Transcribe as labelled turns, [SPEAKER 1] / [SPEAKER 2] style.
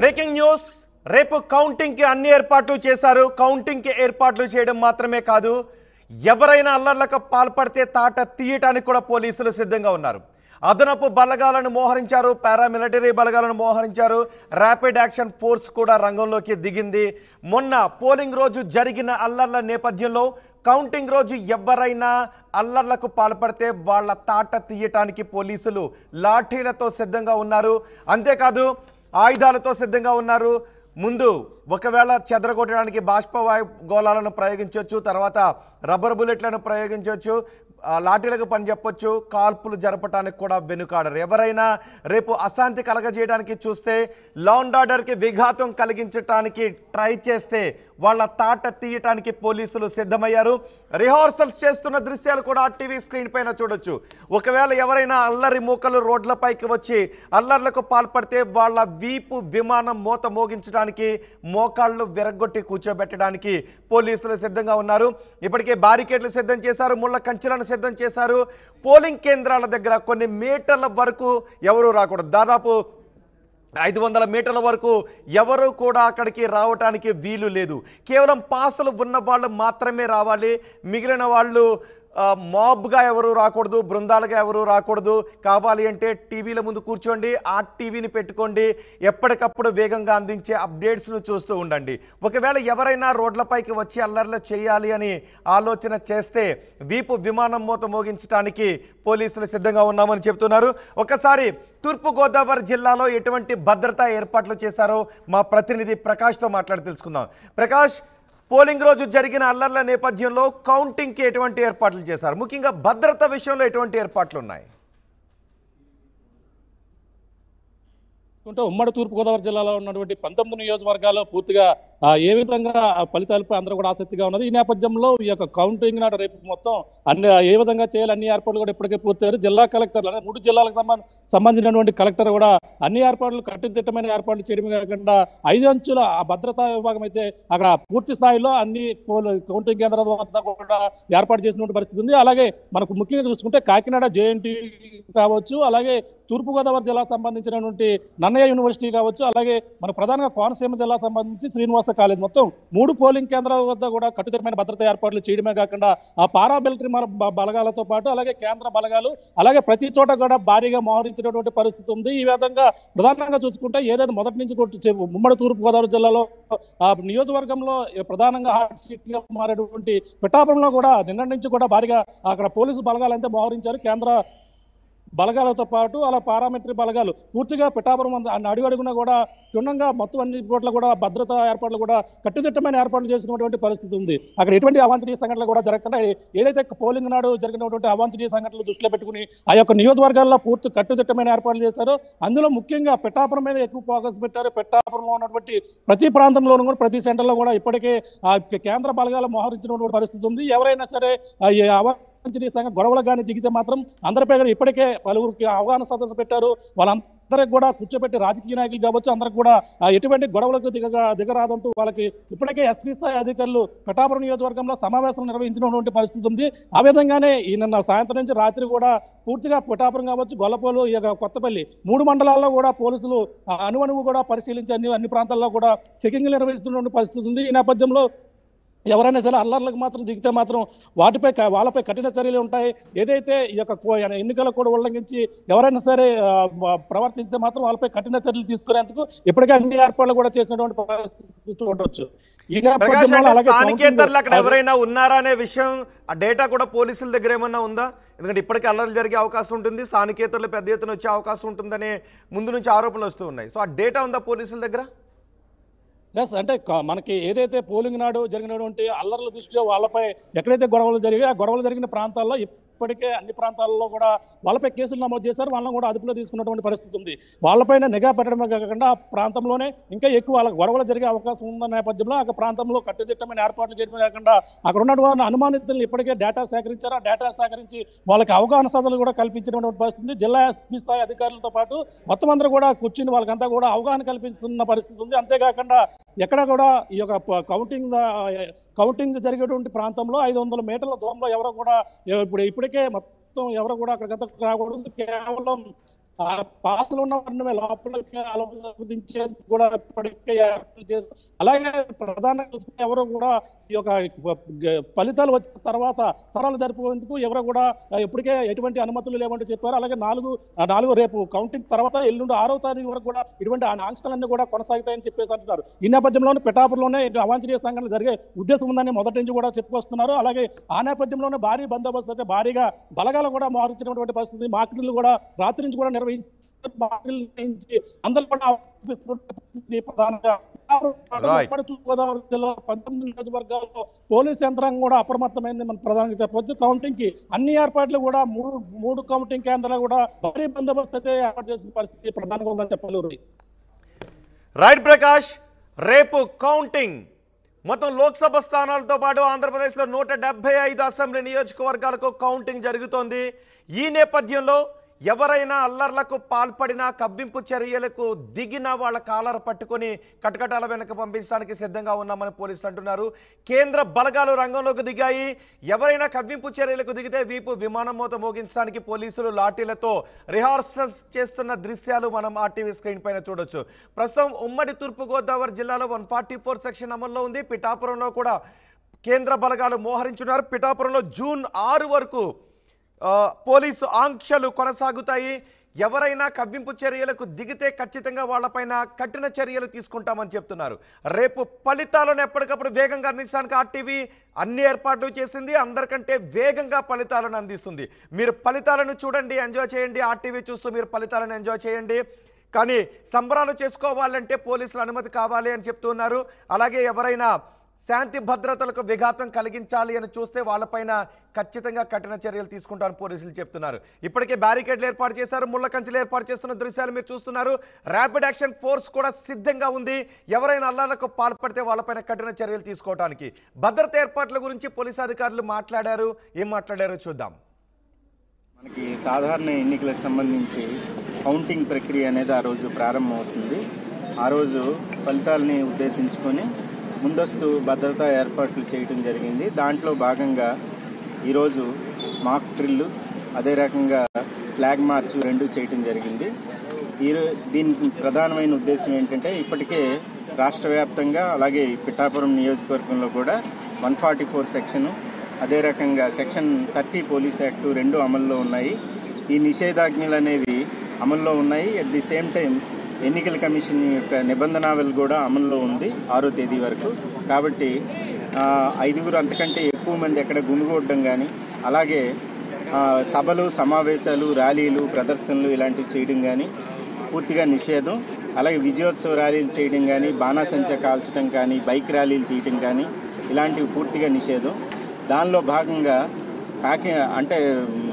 [SPEAKER 1] Breaking news రేపు counting కి అన్ని ఏర్పాట్లు చేశారు. కౌంటింగ్ కి ఏర్పాట్లు చేయడం మాత్రమే కాదు, ఎవరైనా అల్లర్లకు పాల్పడితే తాట తీయటానికి కూడా పోలీసులు సిద్ధంగా ఉన్నారు. అదనపు బలగాలను మోహరించారు, పారామిలిటరీ బలగాలను మోహరించారు, ర్యాపిడ్ యాక్షన్ ఫోర్స్ కూడా రంగంలోకి దిగింది. మొన్న పోలింగ్ రోజు జరిగిన అల్లర్ల నేపథ్యంలో కౌంటింగ్ రోజు ఎవరైనా అల్లర్లకు పాల్పడితే వాళ్ళ తాట తీయటానికి పోలీసులు లాఠీలతో సిద్ధంగా ఉన్నారు. అంతేకాదు ఆయుధాలతో సిద్ధంగా ఉన్నారు. ముందు ఒకవేళ చెదరగొట్టడానికి బాష్పవాయు గోళాలను ప్రయోగించవచ్చు, తర్వాత రబ్బర్ బుల్లెట్లను ప్రయోగించవచ్చు, లాఠీలకు పని చెప్పొచ్చు, కాల్పులు జరపడానికి కూడా వెనుకాడరు. ఎవరైనా రేపు అశాంతి కలగజేయడానికి చూస్తే, లా అండ్ ఆర్డర్కి విఘాతం కలిగించడానికి ట్రై చేస్తే వాళ్ళ తాట తీయటానికి పోలీసులు సిద్ధమయ్యారు. రిహార్సల్స్ చేస్తున్న దృశ్యాలు కూడా టీవీ స్క్రీన్ పైన చూడొచ్చు. ఒకవేళ ఎవరైనా అల్లరి మూకలు రోడ్లపైకి వచ్చి అల్లర్లకు పాల్పడితే వాళ్ళ వీపు విమానం మోత మోగించడానికి, మోకాళ్ళు విరగొట్టి కూర్చోబెట్టడానికి పోలీసులు సిద్ధంగా ఉన్నారు. ఇప్పటికే బారికేడ్లు సిద్ధం చేశారు, ముళ్ళ కంచెలను సిద్ధం చేశారు. పోలింగ్ కేంద్రాల దగ్గర కొన్ని మీటర్ల వరకు ఎవరు రాకూడదు, దాదాపు 500 మీటర్ల వరకు ఎవరు కూడా అక్కడికి రావటానికి వీలు లేదు. కేవలం పాసులు ఉన్న వాళ్ళు మాత్రమే రావాలి. మిగిలిన వాళ్ళు మాబ్గా ఎవరు రాకూడదు, బృందాలుగా ఎవరు రాకూడదు. కావాలి అంటే టీవీల ముందు కూర్చోండి, ఆ టీవీని పెట్టుకోండి, ఎప్పటికప్పుడు వేగంగా అందించే అప్డేట్స్ను చూస్తూ ఉండండి. ఒకవేళ ఎవరైనా రోడ్లపైకి వచ్చి అల్లర్లు చేయాలి అని ఆలోచన చేస్తే వీపు విమానం మోత మోగించడానికి పోలీసులు సిద్ధంగా ఉన్నామని చెప్తున్నారు. ఒకసారి తూర్పుగోదావరి జిల్లాలో ఎటువంటి భద్రతా ఏర్పాట్లు చేశారో మా ప్రతినిధి ప్రకాష్తో మాట్లాడి తెలుసుకుందాం. ప్రకాష్, పోలింగ్ రోజు జరిగిన అల్లర్ల నేపథ్యంలో కౌంటింగ్కి ఎటువంటి ఏర్పాట్లు చేశారు? ముఖ్యంగా భద్రత విషయంలో ఎటువంటి ఏర్పాట్లు ఉన్నాయి?
[SPEAKER 2] ఉమ్మడి తూర్పుగోదావరి జిల్లాలో ఉన్నటువంటి 19 నియోజకవర్గాల్లో పూర్తిగా ఏ విధంగా ఫలితాలపై అందరూ కూడా ఆసక్తిగా ఉన్నది. ఈ నేపథ్యంలో ఈ యొక్క కౌంటింగ్ నాడు రేపు మొత్తం అన్ని ఏ విధంగా చేయాలి అన్ని ఏర్పాట్లు కూడా ఇప్పటికే పూర్తయ్యారు. జిల్లా కలెక్టర్లు 3 జిల్లాలకు సంబంధించినటువంటి కలెక్టర్ కూడా అన్ని ఏర్పాట్లు కట్టుదిట్టమైన ఏర్పాట్లు చేయడమే కాకుండా 5 అంచుల భద్రతా విభాగం అయితే అక్కడ పూర్తి స్థాయిలో అన్ని కౌంటింగ్ కేంద్రాల వద్ద కూడా ఏర్పాటు చేసినటువంటి పరిస్థితి ఉంది. అలాగే మనకు ముఖ్యంగా చూసుకుంటే కాకినాడ జేఎన్టీ కావచ్చు, అలాగే తూర్పుగోదావరి జిల్లాకు సంబంధించినటువంటి నన్నయ్య యూనివర్సిటీ కావచ్చు, అలాగే మన ప్రధానంగా కోనసీమ జిల్లా సంబంధించి శ్రీనివాస కాలేజ్, మొత్తం 3 పోలింగ్ కేంద్రాల వద్ద కూడా కట్టుదిట్టమైన భద్రతా ఏర్పాట్లు చేయడమే కాకుండా ఆ పారామిలిటరీ బలగాలతో పాటు అలాగే కేంద్ర బలగాలు అలాగే ప్రతి చోట కూడా భారీగా మోహరించినటువంటి పరిస్థితి ఉంది. ఈ విధంగా ప్రధానంగా చూసుకుంటే ఏదైతే మొదటి నుంచి ఉమ్మడి తూర్పుగోదావరి జిల్లాలో నియోజకవర్గంలో ప్రధానంగా హాట్ సీట్ గా మారేటువంటి పిఠాపురంలో కూడా నిన్నటి నుంచి కూడా భారీగా అక్కడ పోలీసు బలగాలు అయితే మోహరించారు. కేంద్ర బలగాలతో పాటు అలా పారామిలిటరీ బలగాలు పూర్తిగా పిఠాపురం అడుగడుగునా కూడా క్షుణ్ణంగా మొత్తం అన్ని చోట్ల కూడా భద్రతా ఏర్పాట్లు కూడా కట్టుదిట్టమైన ఏర్పాట్లు చేసినటువంటి పరిస్థితి ఉంది. అక్కడ ఎటువంటి అవాంఛనీయ సంఘటనలు కూడా జరగకుండా ఏదైతే పోలింగ్ నాడు జరిగినటువంటి అవాంఛనీయ సంఘటనలు దృష్టిలో పెట్టుకుని ఆ యొక్క నియోజకవర్గాల్లో పూర్తి కట్టుదిట్టమైన ఏర్పాట్లు చేశారు. అందులో ముఖ్యంగా పిఠాపురం మీద ఎక్కువ ఫోకస్ పెట్టారు. పిఠాపురంలో ఉన్నటువంటి ప్రతి ప్రాంతంలోనూ కూడా ప్రతి సెంటర్లో కూడా ఇప్పటికే కేంద్ర బలగాలు మోహరించినటువంటి పరిస్థితి ఉంది. ఎవరైనా సరే గొడవలు కానీ దిగితే మాత్రం అందరిపై ఇప్పటికే పలువురికి అవగాహన సదస్సు పెట్టారు. వాళ్ళందరికీ కూడా కూర్చోబెట్టి రాజకీయ నాయకులు కావచ్చు అందరికి కూడా ఎటువంటి గొడవలకు దిగరాదంటూ వాళ్ళకి ఇప్పటికే ఎస్పీ స్థాయి అధికారులు పిఠాపురం నియోజకవర్గంలో సమావేశం నిర్వహించినటువంటి పరిస్థితి ఉంది. ఆ విధంగానే ఈ నిన్న సాయంత్రం నుంచి రాత్రి కూడా పూర్తిగా పిఠాపురం కావచ్చు, గొల్లపోలు, కొత్తపల్లి 3 మండలాల్లో కూడా పోలీసులు అణువణువు కూడా పరిశీలించి అన్ని ప్రాంతాల్లో కూడా చెకింగ్లు నిర్వహిస్తున్నటువంటి పరిస్థితి ఉంది. ఈ నేపథ్యంలో ఎవరైనా సరే అల్లర్లకు మాత్రం దిగితే మాత్రం వాళ్ళపై కఠిన చర్యలు ఉంటాయి. ఏదైతే ఈ యొక్క ఎన్నికల కోడ్ ఉల్లంఘించి ఎవరైనా సరే ప్రవర్తిస్తే మాత్రం వాళ్ళపై కఠిన చర్యలు తీసుకునేందుకు ఇప్పటికే అన్ని ఏర్పాట్లు కూడా చేసినటువంటి పరిస్థితి చూడవచ్చు. ఈ
[SPEAKER 1] నేపథ్యంలో ఎవరైనా ఉన్నారా అనే విషయం, ఆ డేటా కూడా పోలీసుల దగ్గర ఏమన్నా ఉందా? ఎందుకంటే ఇప్పటికే అల్లర్లు జరిగే అవకాశం ఉంటుంది, స్థానికేతరులు పెద్ద ఎత్తున వచ్చే అవకాశం ఉంటుందనే ముందు నుంచి ఆరోపణలు వస్తూ ఉన్నాయి. సో ఆ డేటా ఉందా పోలీసుల దగ్గర?
[SPEAKER 2] ఎస్, అంటే మనకి ఏదైతే పోలింగ్ నాడు జరిగినటువంటి అల్లర్ల దృష్ట్యా వాళ్ళపై ఎక్కడైతే గొడవలు జరిగాయి ఆ గొడవలు జరిగిన ప్రాంతాల్లో ఇప్పటికే అన్ని ప్రాంతాల్లో కూడా వాళ్ళపై కేసులు నమోదు చేశారు. వాళ్ళని కూడా అదుపులో తీసుకున్నటువంటి పరిస్థితి ఉంది. వాళ్ళపైన నిఘా పెట్టడమే కాకుండా ఆ ప్రాంతంలోనే ఇంకా ఎక్కువ వాళ్ళకి గొడవలు జరిగే అవకాశం ఉందన్న నేపథ్యంలో ఆ ప్రాంతంలో కట్టుదిట్టమైన ఏర్పాట్లు చేయడమే కాకుండా అక్కడ ఉన్నటువంటి అనుమానితులను ఇప్పటికే డేటా సేకరించారు. ఆ డేటా సేకరించి వాళ్ళకి అవగాహన సదస్సులు కూడా కల్పించినటువంటి పరిస్థితి ఉంది. జిల్లా ఎస్పీ స్థాయి అధికారులతో పాటు మొత్తం అందరూ కూడా కూర్చుని వాళ్ళకంతా కూడా అవగాహన కల్పిస్తున్న పరిస్థితి ఉంది. అంతేకాకుండా ఎక్కడ కూడా ఈ యొక్క కౌంటింగ్ జరిగేటువంటి ప్రాంతంలో 500 మీటర్ల దూరంలో ఎవరో కూడా ఇప్పటికే మొత్తం ఎవరు కూడా అక్కడికంతా రాకూడదు. కేవలం ఆ పాత్రలు ఉన్న వారిని లోపలికి అనుమతించేందుకు కూడా ఇప్పటికే ఏర్పాట్లు చేస్తారు. అలాగే ప్రధానంగా చూసుకుంటే ఎవరు కూడా ఈ యొక్క ఫలితాలు వచ్చిన తర్వాత సరాలు జరుపుకునేందుకు ఎవరు కూడా ఇప్పటికే ఎటువంటి అనుమతులు లేవంటూ చెప్పారు. అలాగే నాలుగు రేపు కౌంటింగ్ తర్వాత ఎల్లుండి 6వ తారీఖు వరకు కూడా ఇటువంటి ఆంక్షలన్నీ కూడా కొనసాగుతాయని చెప్పేసి అంటున్నారు. ఈ నేపథ్యంలోనే పిఠాపురంలోనే అవాంఛనీయ సంఘటనలు జరిగే ఉద్దేశం ఉందని మొదటి నుంచి కూడా చెప్పుకొస్తున్నారు. అలాగే ఆ నేపథ్యంలోనే భారీ బందోబస్తు అయితే భారీగా బలగాలు కూడా మారుతున్నటువంటి పరిస్థితి. మాకిళ్ళు కూడా రాత్రి నుంచి కూడా నిర్వహించి అందరూ కూడా ప్రధానంగా గోదావరి జిల్లా 19 నియోజకవర్గాల్లో పోలీసు యంత్రాంగం కూడా అప్రమత్తమైంది మనం ప్రధానంగా చెప్పవచ్చు. కౌంటింగ్ కి అన్ని ఏర్పాట్లు కూడా మూడు కౌంటింగ్ కేంద్రాలు కూడా భారీ బందోబస్తు అయితే ఏర్పాటు చేసిన పరిస్థితి ప్రధానంగా ఉందని చెప్పాలి.
[SPEAKER 1] రైట్ ప్రకాష్, రేపు కౌంటింగ్ మొత్తం లోక్సభ స్థానాలతో పాటు ఆంధ్రప్రదేశ్లో 175 అసెంబ్లీ నియోజకవర్గాలకు కౌంటింగ్ జరుగుతోంది. ఈ నేపథ్యంలో ఎవరైనా అల్లర్లకు పాల్పడినా, కవ్వింపు చర్యలకు దిగిన వాళ్ళ కాలర్ పట్టుకొని కటకటాల వెనక పంపించడానికి సిద్ధంగా ఉన్నామని పోలీసులు అంటున్నారు. కేంద్ర బలగాలు రంగంలోకి దిగాయి. ఎవరైనా కవ్వింపు చర్యలకు దిగితే వీపు విమానం మోత మోగించడానికి పోలీసులు లాఠీలతో రిహార్సల్స్ చేస్తున్న దృశ్యాలు మనం ఆర్టీవీ స్క్రీన్ పైన చూడొచ్చు. ప్రస్తుతం ఉమ్మడి తూర్పుగోదావరి జిల్లాలో 144 సెక్షన్ అమల్లో ఉంది. పిఠాపురంలో కూడా కేంద్ర బలగాలు మోహరించున్నారు. పిఠాపురంలో జూన్ 6 వరకు పోలీసు ఆంక్షలు కొనసాగుతాయి. ఎవరైనా కవ్వింపు చర్యలకు దిగితే ఖచ్చితంగా వాళ్ళపైన కఠిన చర్యలు తీసుకుంటామని చెప్తున్నారు. రేపు ఫలితాలను ఎప్పటికప్పుడు వేగంగా అందించడానికి ఆర్టీవీ అన్ని ఏర్పాట్లు చేసింది. అందరికంటే వేగంగా ఫలితాలను అందిస్తుంది. మీరు ఫలితాలను చూడండి, ఎంజాయ్ చేయండి. ఆర్టీవీ చూస్తూ మీరు ఫలితాలను ఎంజాయ్ చేయండి. కానీ సంబరాలు చేసుకోవాలంటే పోలీసుల అనుమతి కావాలి అని చెప్తున్నారు. అలాగే ఎవరైనా శాంతి భద్రతలకు విఘాతం కలిగించాలి అని చూస్తే వాళ్ళపైన ఖచ్చితంగా కఠిన చర్యలు తీసుకుంటారని పోలీసులు చెప్తున్నారు. ఇప్పటికే బ్యారికేడ్లు ఏర్పాటు చేశారు. ముళ్ళ కంచెలు ఏర్పాటు చేస్తున్న దృశ్యాలు మీరు చూస్తున్నారు. ర్యాపిడ్ యాక్షన్ ఫోర్స్ కూడా సిద్ధంగా ఉంది. ఎవరైనా అల్లర్లకు పాల్పడితే వాళ్ళపైన కఠిన చర్యలు తీసుకోవడానికి. భద్రత ఏర్పాట్ల గురించి పోలీసు అధికారులు మాట్లాడారు. ఏం మాట్లాడారో చూద్దాం.
[SPEAKER 3] మనకి సాధారణ ఎన్నికలకు సంబంధించి కౌంటింగ్ ప్రక్రియ అనేది ఆ రోజు ప్రారంభమవుతుంది. ఆ రోజు ఫలితాలని ఉద్దేశించుకొని ముందస్తు భద్రతా ఏర్పాట్లు చేయడం జరిగింది. దాంట్లో భాగంగా ఈరోజు మాక్ డ్రిల్, అదే రకంగా ఫ్లాగ్ మార్చ్ 2 చేయడం జరిగింది. దీనికి ప్రధానమైన ఉద్దేశం ఏంటంటే ఇప్పటికే రాష్ట్ర వ్యాప్తంగా అలాగే పిఠాపురం నియోజకవర్గంలో కూడా 144 సెక్షన్, అదే రకంగా సెక్షన్ 30 పోలీస్ యాక్ట్ 2 అమల్లో ఉన్నాయి. ఈ నిషేధాజ్ఞలు అనేవి అమల్లో ఉన్నాయి. అట్ ది సేమ్ టైం ఎన్నికల కమిషన్ యొక్క నిబంధనావళి కూడా అమల్లో ఉంది 6వ తేదీ వరకు. కాబట్టి 5 అంతకంటే ఎక్కువ మంది ఎక్కడ గుమిగూడడం కానీ, అలాగే సభలు, సమావేశాలు, ర్యాలీలు, ప్రదర్శనలు ఇలాంటివి చేయడం కానీ పూర్తిగా నిషేధం. అలాగే విజయోత్సవ ర్యాలీలు చేయడం కానీ, బాణాసంచా కాల్చడం కానీ, బైక్ ర్యాలీలు తీయడం కానీ ఇలాంటివి పూర్తిగా నిషేధం. దానిలో భాగంగా అంటే